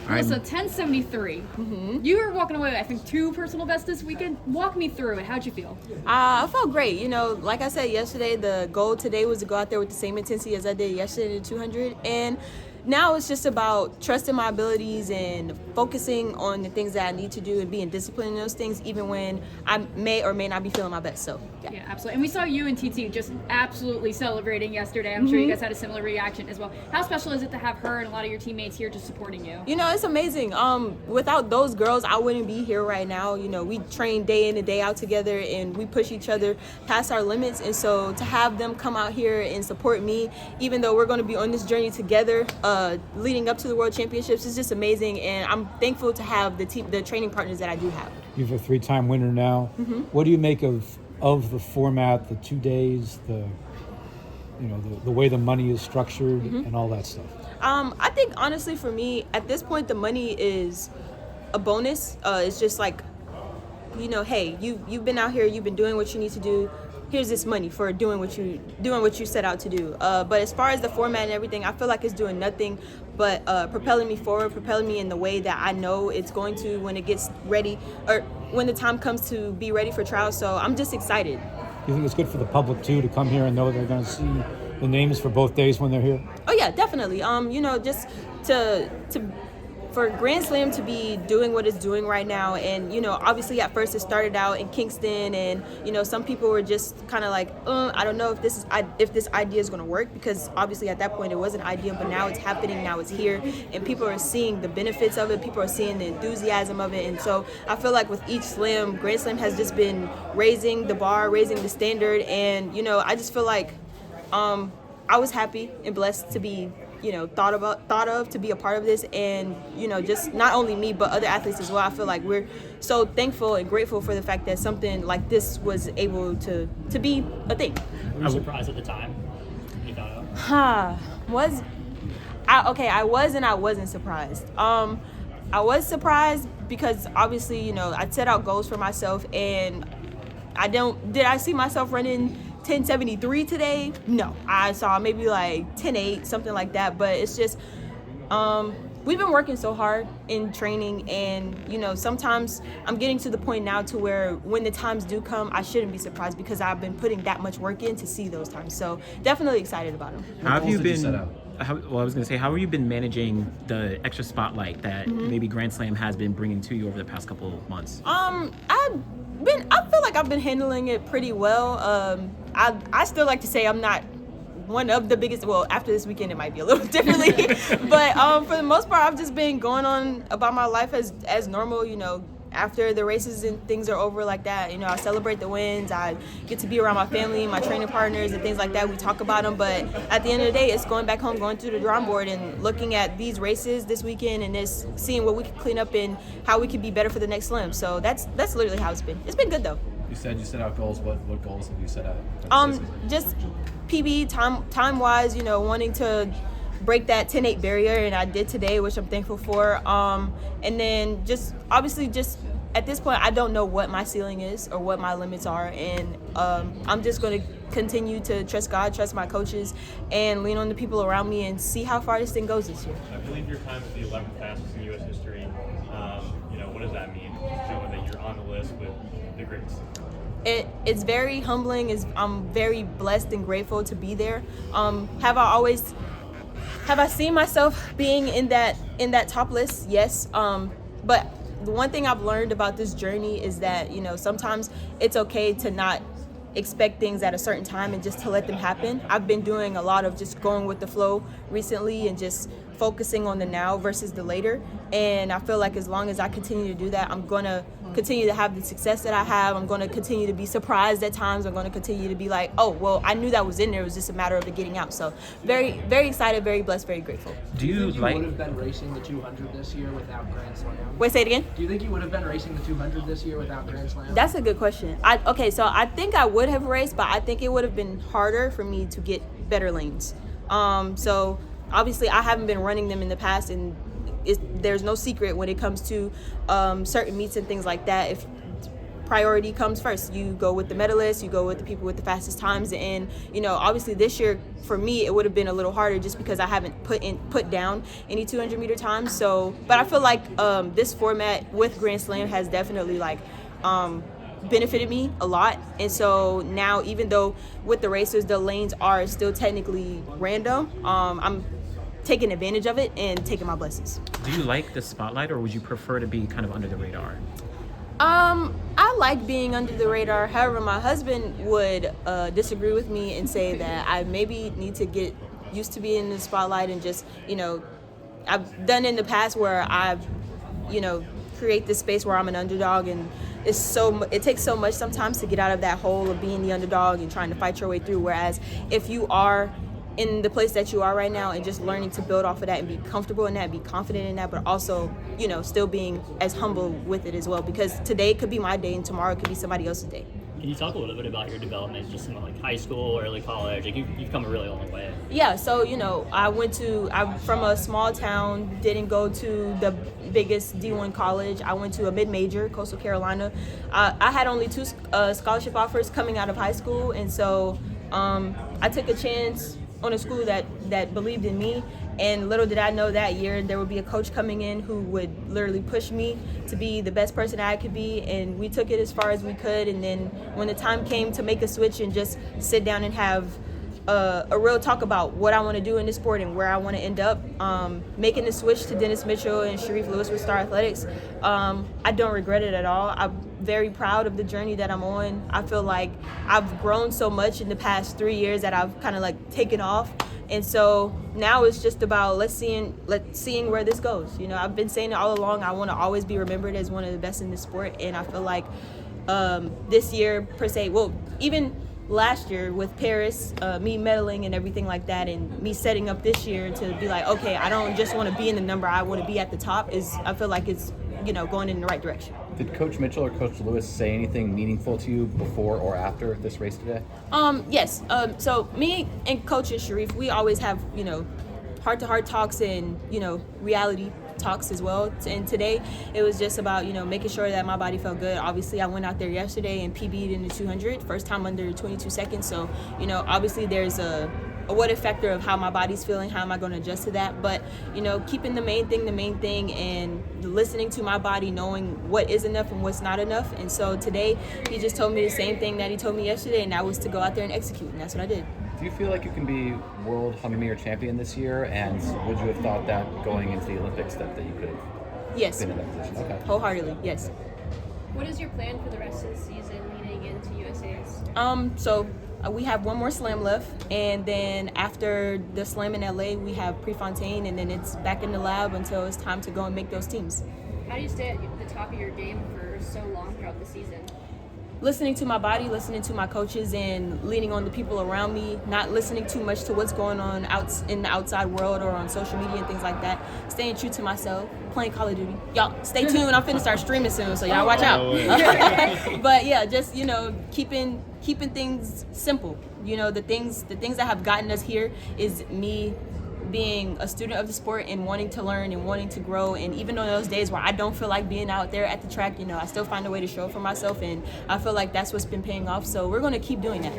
So 1073. You were walking away with, I think, 2 personal bests this weekend. Walk me through it. How'd you feel? I felt great. You know, like I said yesterday, the goal today was to go out there with the same intensity as I did yesterday in the 200. And now it's just about trusting my abilities and focusing on the things that I need to do and being disciplined in those things, even when I may or may not be feeling my best. So, Yeah, absolutely. And we saw you and TT just absolutely celebrating yesterday. I'm sure you guys had a similar reaction as well. How special is it to have her and a lot of your teammates here just supporting you? You know, it's amazing. Without those girls, I wouldn't be here right now. You know, we train day in and day out together, and we push each other past our limits. And so to have them come out here and support me, even though we're going to be on this journey together, leading up to the World Championships, is just amazing. And I'm thankful to have the training partners that I do have. You're a 3-time winner now. What do you make of the format, the 2 days, the way the money is structured and all that stuff? I think honestly for me, at this point, the money is a bonus. It's just like, you know, hey, you've been out here, you've been doing what you need to do. Here's this money for doing what you set out to do. But as far as the format and everything, I feel like it's doing nothing but propelling me forward, propelling me in the way that I know it's going to when it gets ready, or when the time comes to be ready for trials. So I'm just excited. You think it's good for the public too to come here and know they're going to see the names for both days when they're here? Oh yeah, definitely. You know, just to for Grand Slam to be doing what it's doing right now, and you know, obviously at first it started out in Kingston, and you know, some people were just kind of like, I don't know if this idea is going to work, because obviously at that point it was an idea, but now it's happening, now it's here, and people are seeing the benefits of it, people are seeing the enthusiasm of it. And so I feel like with each slam, Grand Slam has just been raising the bar, raising the standard, and you know, I just feel like I was happy and blessed to be, you know, thought of to be a part of this. And you know, just not only me but other athletes as well. I feel like we're so thankful and grateful for the fact that something like this was able to be a thing. Were you surprised at the time you thought of? I was and I wasn't surprised. I was surprised because obviously, you know, I set out goals for myself, and did I see myself running 1073 today? No, I saw maybe like 10:8, something like that. But it's just we've been working so hard in training, and you know, sometimes I'm getting to the point now to where when the times do come, I shouldn't be surprised, because I've been putting that much work in to see those times. So definitely excited about them. How have you been? How have you been managing the extra spotlight that maybe Grand Slam has been bringing to you over the past couple of months? I feel like I've been handling it pretty well. I still like to say I'm not one of the biggest. Well, after this weekend it might be a little differently, but for the most part, I've just been going on about my life as normal. You know, after the races and things are over like that, you know, I celebrate the wins. I get to be around my family, my training partners, and things like that. We talk about them, but at the end of the day, it's going back home, going through the drawing board, and looking at these races this weekend, and just seeing what we can clean up and how we can be better for the next slam. So that's literally how it's been. It's been good though. You said you set out goals. What goals have you set out? Just PB time wise, you know, wanting to break that 10:8 barrier, and I did today, which I'm thankful for. And then just obviously just at this point, I don't know what my ceiling is or what my limits are, and I'm just going to continue to trust God, trust my coaches, and lean on the people around me, and see how far this thing goes this year. I believe your time was the 11th fastest in U.S. history. You know, what does that mean? Showing that you're on the list with the greats. It's very humbling. I'm very blessed and grateful to be there. Have I seen myself being in that top list? Yes. But the one thing I've learned about this journey is that, you know, sometimes it's okay to not expect things at a certain time and just to let them happen. I've been doing a lot of just going with the flow recently and just focusing on the now versus the later. And I feel like as long as I continue to do that, I'm going to continue to have the success that I have. I'm going to continue to be surprised at times. I'm going to continue to be like, oh, well, I knew that was in there. It was just a matter of it getting out. So very, very excited, very blessed, very grateful. Do you think you would have been racing the 200 this year without Grand Slam? Wait, say it again? Do you think you would have been racing the 200 this year without Grand Slam? That's a good question. So I think I would have raced, but I think it would have been harder for me to get better lanes. So obviously I haven't been running them in the past, and there's no secret when it comes to certain meets and things like that. priority comes first. You go with the medalists, you go with the people with the fastest times, and obviously this year for me it would have been a little harder just because I haven't put down any 200 meter times. So, but I feel like this format with Grand Slam has definitely benefited me a lot. And so now, even though with the racers the lanes are still technically random, I'm taking advantage of it and taking my blessings. Do you like the spotlight, or would you prefer to be kind of under the radar? I like being under the radar. However, my husband would disagree with me and say that I maybe need to get used to being in the spotlight and just, I've done in the past where I've, create this space where I'm an underdog, and it takes so much sometimes to get out of that hole of being the underdog and trying to fight your way through. Whereas if you are in the place that you are right now and just learning to build off of that and be comfortable in that, be confident in that, but also, still being as humble with it as well, because today could be my day and tomorrow could be somebody else's day. Can you talk a little bit about your development, just in like high school, early college? Like you've come a really long way. Yeah, so I'm from a small town, didn't go to the biggest D1 college. I went to a mid-major, Coastal Carolina. I had only 2 scholarship offers coming out of high school, and so I took a chance on a school that believed in me. And little did I know that year there would be a coach coming in who would literally push me to be the best person I could be, and we took it as far as we could. And then when the time came to make a switch and just sit down and have a real talk about what I want to do in this sport and where I want to end up, making the switch to Dennis Mitchell and Sharif Lewis with Star Athletics, I don't regret it at all. I'm very proud of the journey that I'm on. I feel like I've grown so much in the past 3 years that I've kind of taken off. And so now it's just about let's seeing where this goes. I've been saying it all along. I want to always be remembered as one of the best in this sport, and I feel like this year per se, well, even last year with Paris, me medaling and everything like that, and me setting up this year to be like, okay, I don't just want to be in the number, I want to be at the top, I feel like it's going in the right direction. Did Coach Mitchell or Coach Lewis say anything meaningful to you before or after this race today? Yes. So me and Coach and Sharif, we always have, heart-to-heart talks and, reality talks as well. And today it was just about, making sure that my body felt good. Obviously, I went out there yesterday and PB'd in the 200, first time under 22 seconds. So, obviously there's a what if factor of how my body's feeling, how am I going to adjust to that, but keeping the main thing and listening to my body, knowing what is enough and what's not enough. And so today he just told me the same thing that he told me yesterday, and that was to go out there and execute, and that's what I did. Do you feel like you can be world 100 meter champion this year, and would you have thought that going into the Olympics that you could have Yes. been in that position? Okay. Wholeheartedly, yes. What is your plan for the rest of the season leading into USA's? So we have one more slam left, and then after the slam in LA, we have Prefontaine, and then it's back in the lab until it's time to go and make those teams. How do you stay at the top of your game for so long throughout the season? Listening to my body, listening to my coaches, and leaning on the people around me, not listening too much to what's going on in the outside world or on social media and things like that. Staying true to myself, playing Call of Duty. Y'all, stay tuned. I'm finna start streaming soon, so y'all watch out. But yeah, just, keeping things simple. The things that have gotten us here is me being a student of the sport and wanting to learn and wanting to grow. And even on those days where I don't feel like being out there at the track, I still find a way to show up for myself, and I feel like that's what's been paying off. So we're going to keep doing that.